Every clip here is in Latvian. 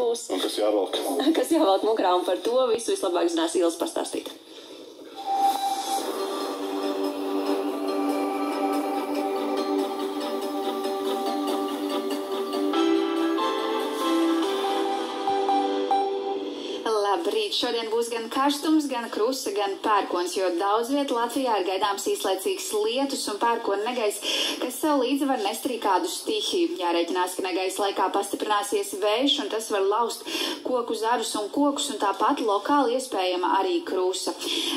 būs. Un kas jāvelk? Kas jāvelk mukrā, un par to visu vislabāk zinās Ilis pastāstīt. Labrīt! Šodien būs gan karstums, gan krusa, gan pērkons, jo daudz vietu Latvijā ir gaidāms īslaicīgs lietus un pērkona negaiss, kas sev līdzi var nest arī kādu stihiju. Jārēķinās, ka negaisa laikā pastiprināsies vējš, un tas var laust koku zarus un kokus, un tāpat lokāli iespējama arī krusa.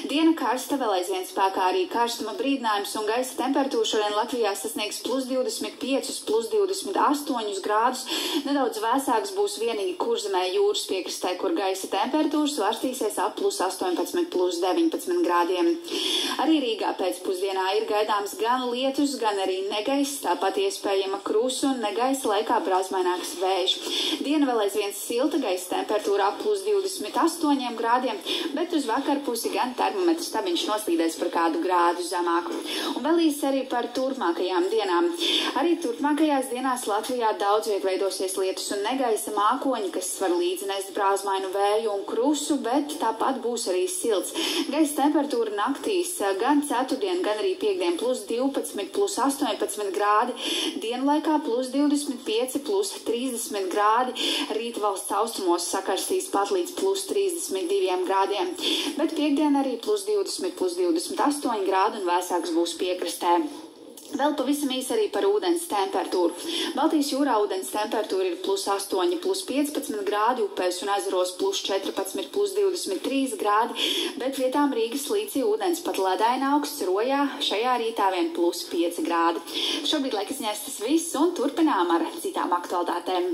Diena karsta, vēl aizvien spēkā arī karstuma brīdinājums, un gaisa temperatūra šodien Latvijā sasniegs +25, +28 grādus. Nedaudz vēsāks būs vienīgi Kurzemē jūras piekrastē, kur gaisa temperatūra svārstīsies ap +18, +19 grādiem. Arī Rīgā pēcpusdienā ir gaidāms gan lietus, gan arī negaiss, tāpat iespējama krusa un negaisa laikā brāzmaināks vējš. Diena vēl aizvien silta, gaisa temperatūra ap +28 grādiem, bet uz vakarpusi gan termometrs stabiņš noslīdēs par kādu grādu zemāku. Un vēl īsi arī par turpmākajām dienām. Arī turpmākajās dienās Latvijā daudz viet veidosies lietus un negaisa mākoņi, kas var līdzinest brāzmainu vēju un krusu, bet tāpat būs arī silts. Gaisa temperatūra naktīs gan ceturtdien, gan arī piekdien +12, +18 grādi, dienlaikā +25, +30 grādi, rīt valsts austrumos sakarstīs pat līdz +32 grādiem, bet piekdien arī +20, +28 grādi un vēsāks būs piekrastē. Vēl pavisam īsi arī par ūdens temperatūru. Baltijas jūrā ūdens temperatūra ir +8, +15 grādi, upēs un ezeros +14, +23 grādi, bet vietām Rīgas līcī ūdens pat ledaina augsts, Rojā šajā rītā vien +5 grādi. Šobrīd laikas ziņās tas viss, un turpinām ar citām aktualitātēm.